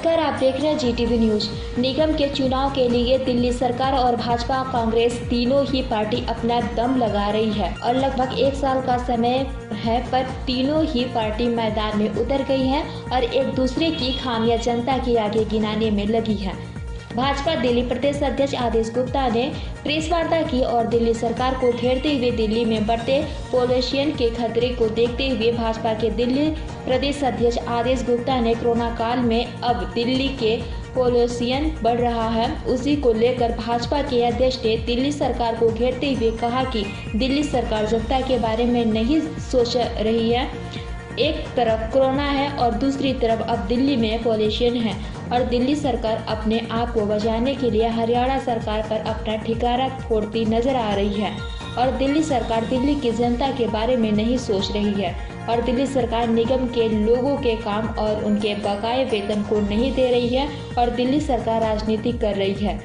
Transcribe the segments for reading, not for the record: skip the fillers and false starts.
नमस्कार, आप देख रहे हैं GTV न्यूज। निगम के चुनाव के लिए दिल्ली सरकार और भाजपा कांग्रेस तीनों ही पार्टी अपना दम लगा रही है और लगभग 1 साल का समय है, पर तीनों ही पार्टी मैदान में उतर गई है और एक दूसरे की खामियां जनता के आगे गिनाने में लगी है। भाजपा दिल्ली प्रदेश अध्यक्ष आदेश गुप्ता ने प्रेस वार्ता की और दिल्ली सरकार को घेरते हुए दिल्ली में बढ़ते पॉल्यूशन के खतरे को देखते हुए भाजपा के दिल्ली प्रदेश अध्यक्ष आदेश गुप्ता ने कोरोना काल में अब दिल्ली के पॉल्यूशन बढ़ रहा है, उसी को लेकर भाजपा के अध्यक्ष ने दिल्ली सरकार को घेरते हुए कहा कि दिल्ली सरकार जनता के बारे में नहीं सोच रही है। एक तरफ कोरोना है और दूसरी तरफ अब दिल्ली में पॉल्यूशन है और दिल्ली सरकार अपने आप को बचाने के लिए हरियाणा सरकार पर अपना ठिकाना फोड़ती नजर आ रही है और दिल्ली सरकार दिल्ली की जनता के बारे में नहीं सोच रही है और दिल्ली सरकार निगम के लोगों के काम और उनके बकाये वेतन को नहीं दे रही है और दिल्ली सरकार राजनीति कर रही है।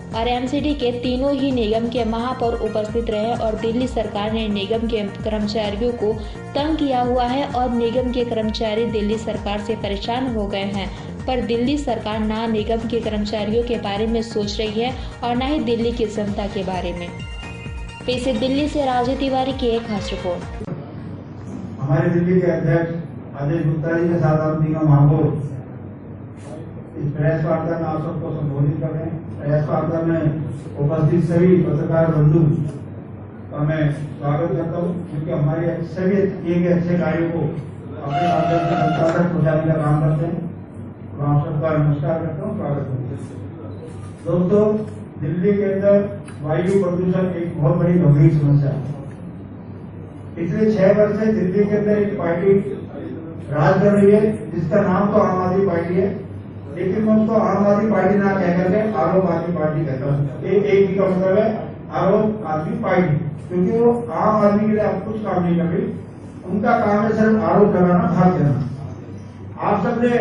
और MCD के तीनों ही निगम के महापौर उपस्थित रहे और दिल्ली सरकार ने निगम के कर्मचारियों को तंग किया हुआ है और निगम के कर्मचारी दिल्ली सरकार से परेशान हो गए हैं, पर दिल्ली सरकार ना निगम के कर्मचारियों के बारे में सोच रही है और न ही दिल्ली की जनता के बारे में। पेश है दिल्ली से राजू तिवारी की एक खास रिपोर्ट। हमारे दिल्ली के अध्यक्ष आदेश गुप्ता जी के साथ हम तीनों महापौर इस प्रेस वार्ता में आप सबको संबोधित कर रहे हैं। प्रेस वार्ता में उपस्थित सभी पत्रकार बंधु का मैं स्वागत करता हूँ, क्योंकि हमारे सभी किए गए अच्छे कार्यों को अपने माध्यम से जनता तक पहुँचाने का काम करते हैं। तो आप सबका नमस्कार करता हूँ, स्वागत करता हूँ। दोस्तों, दिल्ली के अंदर वायु प्रदूषण एक बहुत बड़ी गंभीर समस्या है। पिछले 6 वर्ष से दिल्ली के अंदर एक पार्टी राज कर रही है जिसका नाम तो आम आदमी पार्टी है, लेकिन मैं उसको आम आदमी पार्टी ना कह करके आरोप आदमी पार्टी कहता हूँ। एक ही का मतलब है आरोप आदमी पार्टी, क्योंकि वो आम आदमी के लिए आप कुछ काम नहीं कर रही, उनका काम है सिर्फ आरोप लगाना, भाग देना। आप सबने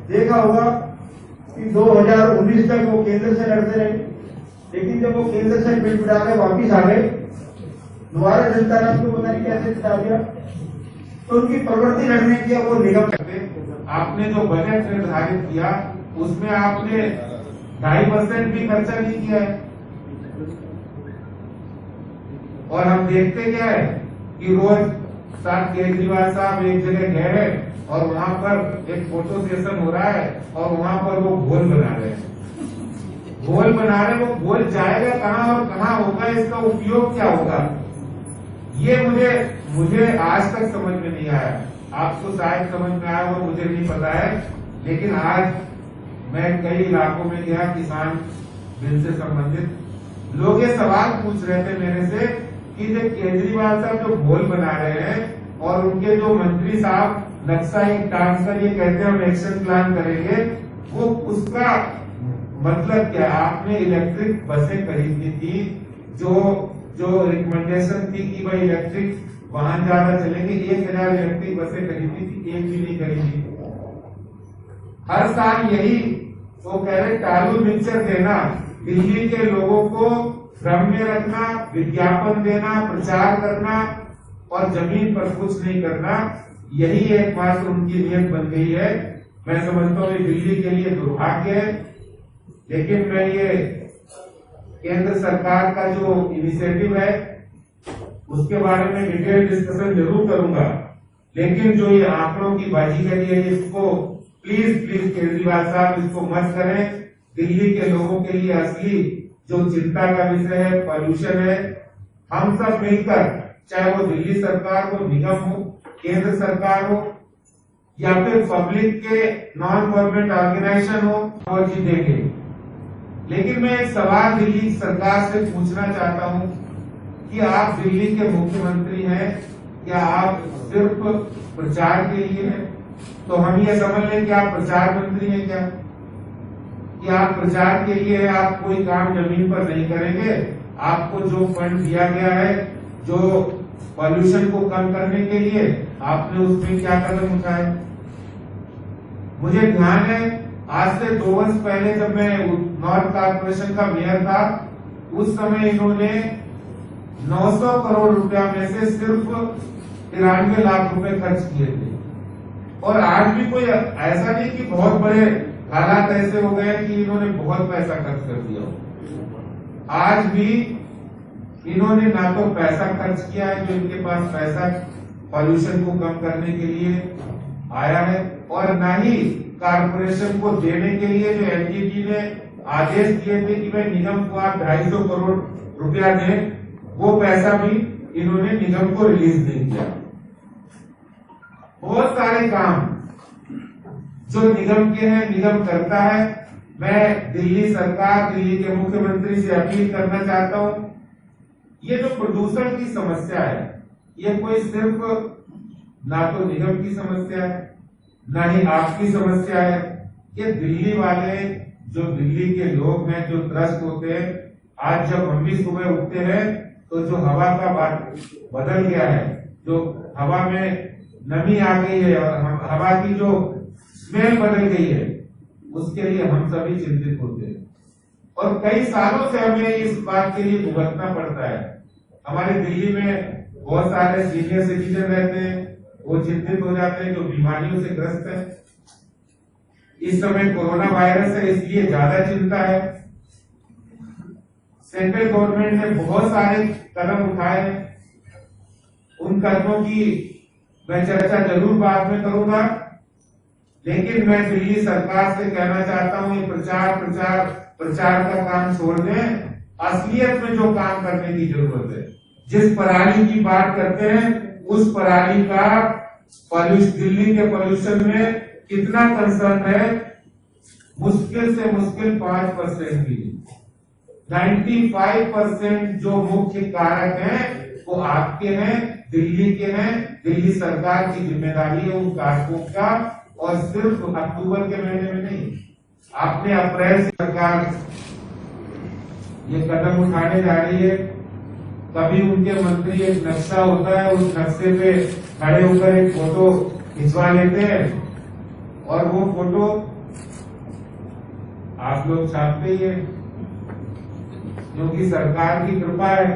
देखा होगा कि 2019 तक वो केंद्र से लड़ते रहे, लेकिन जब वो केंद्र से बिल बिठा के वापिस आ गए, दोबारा जनता ने आपको पता नहीं कैसे जिता दिया, तो उनकी प्रवृत्ति लड़ने की वो निगम करते। आपने जो बजट निर्धारित किया उसमें आपने 2.5% भी खर्चा नहीं किया है और हम देखते क्या है कि रोज साथ केजरीवाल साहब एक जगह गए हैं और वहां पर एक फोटो सेशन हो रहा है और वहां पर वो घोल बना रहे हैं। घोल बना रहे, वो घोल जाएगा कहाँ और कहाँ होगा, इसका उपयोग क्या होगा, ये मुझे आज तक समझ में नहीं आया। आपको शायद समझ में आया वो मुझे नहीं पता है, लेकिन आज मैं कई इलाकों में गया, किसान बिल से संबंधित लोग ये सवाल पूछ रहे थे मेरे से कि जब केजरीवाल साहब जो घोल बना रहे हैं और उनके जो मंत्री साहब नक्शा एक ट्रांसफर ये कहते हैं हम एक्शन प्लान करेंगे, वो उसका मतलब क्या? आपने इलेक्ट्रिक बसें खरीदी थी, जो रिकमेंडेशन थी कि भाई इलेक्ट्रिक वाहन ज्यादा चलेंगे, 1000 इलेक्ट्रिक बसें खरीदी थी, एक भी नहीं खरीदी। हर साल यही वो कह रहे टालू मिक्सचर देना, दिल्ली के लोगों को भ्रम में रखना, विज्ञापन देना, प्रचार करना और जमीन पर कुछ नहीं करना, यही एकमात्र उनकी नीयत बन गई है। मैं समझता हूँ दिल्ली के लिए दुर्भाग्य है, लेकिन मैं ये केंद्र सरकार का जो इनिशिएटिव है उसके बारे में डिटेल डिस्कशन जरूर करूंगा, लेकिन जो ये आंकड़ों की बाजीगरी है इसको प्लीज केजरीवाल साहब इसको मत करें। दिल्ली के लोगों के लिए असली जो चिंता का विषय है पॉल्यूशन है। हम सब मिलकर, चाहे वो दिल्ली सरकार हो, निगम हो, केंद्र सरकार हो या फिर पब्लिक के नॉन गवर्नमेंट ऑर्गेनाइजेशन हो, और जीतेंगे। लेकिन मैं एक सवाल दिल्ली सरकार से पूछना चाहता हूं कि आप दिल्ली के मुख्यमंत्री हैं, क्या आप सिर्फ प्रचार के लिए हैं? तो हम ये समझ लें कि आप प्रचार मंत्री हैं क्या? कि आप प्रचार के लिए आप कोई काम जमीन पर नहीं करेंगे? आपको जो फंड दिया गया है जो पॉल्यूशन को कम करने के लिए, आपने उसमें क्या कदम उठाए? मुझे ध्यान है आज से 2 वर्ष पहले जब मैं नॉर्थ कॉर्पोरेशन का मेयर था, उस समय इन्होंने 900 करोड़ रुपया में से सिर्फ 93 लाख रुपए खर्च किए थे। और आज भी कोई ऐसा नहीं कि बहुत बड़े हालात ऐसे हो गए कि इन्होंने बहुत पैसा खर्च कर दिया। आज भी इन्होंने ना तो पैसा खर्च किया है, जो इनके पास पैसा पॉल्यूशन को कम करने के लिए आया है, और ना ही कारपोरेशन को देने के लिए जो एनजीटी ने आदेश दिए थे कि भाई निगम को आप 250 करोड़ रुपया दें, वो पैसा भी इन्होंने निगम को रिलीज नहीं किया। बहुत सारे काम जो निगम के हैं, निगम करता है। मैं दिल्ली सरकार, दिल्ली के मुख्यमंत्री से अपील करना चाहता हूं, ये जो प्रदूषण की समस्या है, ये कोई सिर्फ ना तो निगम की समस्या है, ना ही आपकी समस्या है। ये दिल्ली वाले, जो दिल्ली के लोग हैं, जो त्रस्त होते हैं। आज जब हम भी सुबह उठते हैं तो जो हवा का बात बदल गया है, जो हवा में नमी आ गई है और हवा की जो स्मेल बदल गई है, उसके लिए हम सभी चिंतित होते हैं। और कई सालों से हमें इस बात के लिए भुगतना पड़ता है। हमारे दिल्ली में बहुत सारे सीनियर सिटीजन रहते हैं, वो चिंतित हो जाते हैं, जो बीमारियों से ग्रस्त है। इस समय कोरोना वायरस है, इसलिए ज्यादा चिंता है। सेंट्रल गवर्नमेंट ने बहुत सारे कदम उठाए हैं, उन कदमों की मैं चर्चा जरूर बाद में करूंगा, लेकिन मैं दिल्ली सरकार से कहना चाहता हूं, ये प्रचार का काम छोड़ दें। असलियत में जो काम करने की जरूरत है, जिस पराली की बात करते हैं, उस पराली का दिल्ली के पॉल्यूशन में कितना कंसर्न है? मुश्किल से मुश्किल 5% भी। 95% जो मुख्य कारक हैं वो आपके हैं, दिल्ली के हैं। दिल्ली सरकार की जिम्मेदारी है उन कारकों का, और सिर्फ अक्टूबर के महीने में नहीं, आपने अप्रैल से सरकार ये कदम उठाने जा रही है। कभी उनके मंत्री एक नक्शा होता है, उस नक्शे पे खड़े होकर एक फोटो खिंचवा लेते हैं, और वो फोटो आप लोग छापते ही है, क्योंकि सरकार की कृपा है,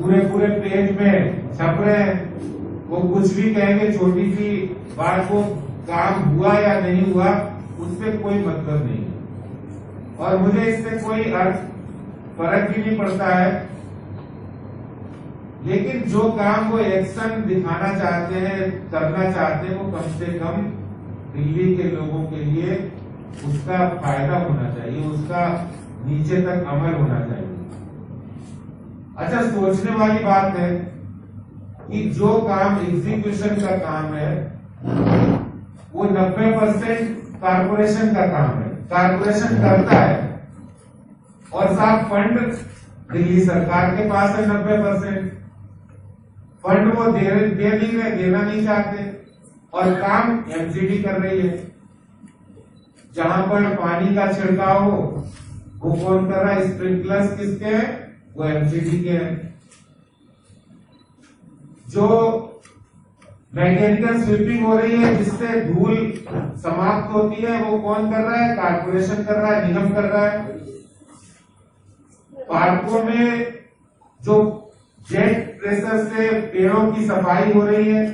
पूरे पेज में छप रहे हैं। वो कुछ भी कहेंगे, छोटी सी बात को, काम हुआ या नहीं हुआ उससे कोई मतलब नहीं, और मुझे इससे कोई फर्क भी नहीं पड़ता है। लेकिन जो काम वो एक्शन दिखाना चाहते हैं, करना चाहते हैं, वो कम से कम दिल्ली के लोगों के लिए उसका फायदा होना चाहिए, उसका नीचे तक अमल होना चाहिए। अच्छा, सोचने वाली बात है कि जो काम एग्जीक्यूशन का काम है वो 90% कारपोरेशन का काम है, कारपोरेशन करता है, और साथ फंड दिल्ली सरकार के पास है। 90% फंड वो देना नहीं चाहते, और काम एमसीडी कर रही है। जहां पर पानी का छिड़काव हो वो कौन कर रहा है? स्प्रिंकलर्स किसके हैं? वो एमसीडी के हैं। जो मैकेनिकल स्वीपिंग हो रही है, जिससे धूल समाप्त होती है, वो कौन कर रहा है? कारपोरेशन कर रहा है, निगम कर रहा है। पार्कों में जो जेट प्रेशर से पेड़ों की सफाई हो रही है,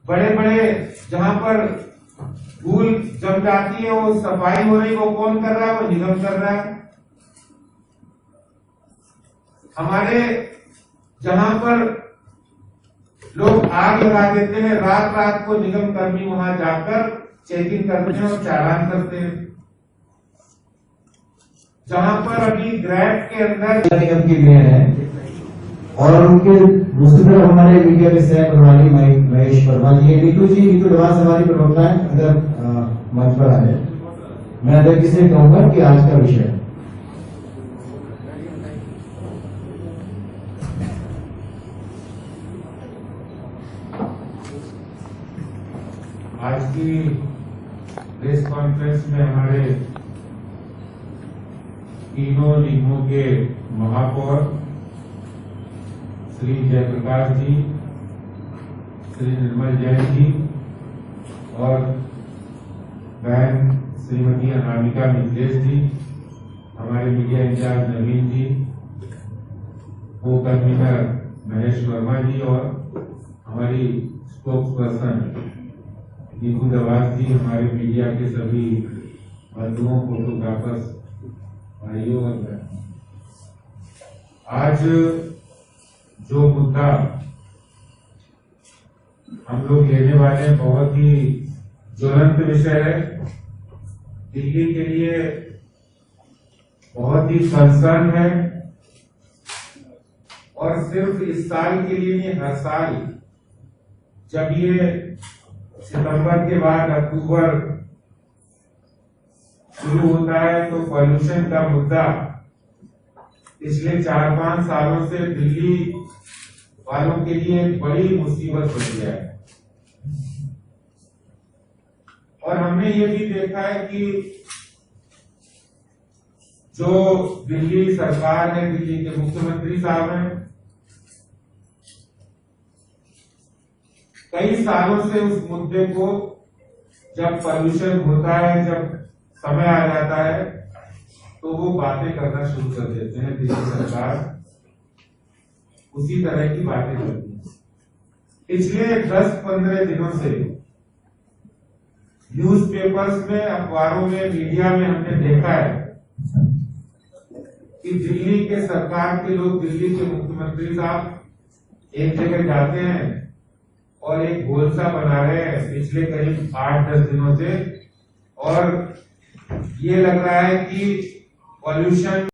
बड़े बड़े जहां पर धूल जम जाती है, वो सफाई हो रही, वो कौन कर रहा है? वो निगम कर रहा है। हमारे जहां पर लोग आग लगा देते हैं, रात रात को निगम कर्मी वहां जाकर चेकिंग करते हैं और चालान करते हैं। जहां पर अभी ग्रैब के अंदर निगम की देन है, और उनके दूसरी तरफ हमारे मीडिया के सह प्रभारी महेश वर्मा जी, नीतू निवास हमारी प्रवक्ता है, अगर मंच पर आ जाए। मैं अध्यक्ष से कहूंगा कि आज का विषय आज की प्रेस कॉन्फ्रेंस में हमारे तीनों निगमों के महापौर श्री जयप्रकाश जी, श्री निर्मल जैन जी और बहन श्रीमती अनामिका मिथिलेश जी, हमारे मीडिया इंचार्ज नवीन जी, को कन्वीनर महेश वर्मा जी और हमारी स्पोक्स पर्सन दीपू दवास जी, हमारे मीडिया के सभी बंधुओं, फोटोग्राफर्स भाइयों और बहनों, आज जो मुद्दा हम लोग लेने वाले हैं बहुत ही ज्वलंत विषय है। दिल्ली के लिए बहुत ही कंसर्न है और सिर्फ इस साल के लिए नहीं, हर साल जब ये सितंबर के बाद अक्टूबर शुरू होता है तो पॉल्यूशन का मुद्दा पिछले 4-5 सालों से दिल्ली वालों के लिए एक बड़ी मुसीबत बन गया है। और हमने ये भी देखा है कि जो दिल्ली सरकार है, दिल्ली के मुख्यमंत्री साहब हैं, कई सालों से उस मुद्दे को, जब पॉल्यूशन होता है, जब समय आ जाता है तो वो बातें करना शुरू कर देते हैं। दिल्ली सरकार उसी तरह की बातें करती है। पिछले 10-15 दिनों से न्यूज़पेपर्स में, अखबारों में, मीडिया में हमने देखा है कि दिल्ली के सरकार के लोग, दिल्ली के मुख्यमंत्री साहब एक जगह जाते हैं और एक घोलसा बना रहे हैं पिछले करीब 8-10 दिनों से, और ये लग रहा है कि पॉल्यूशन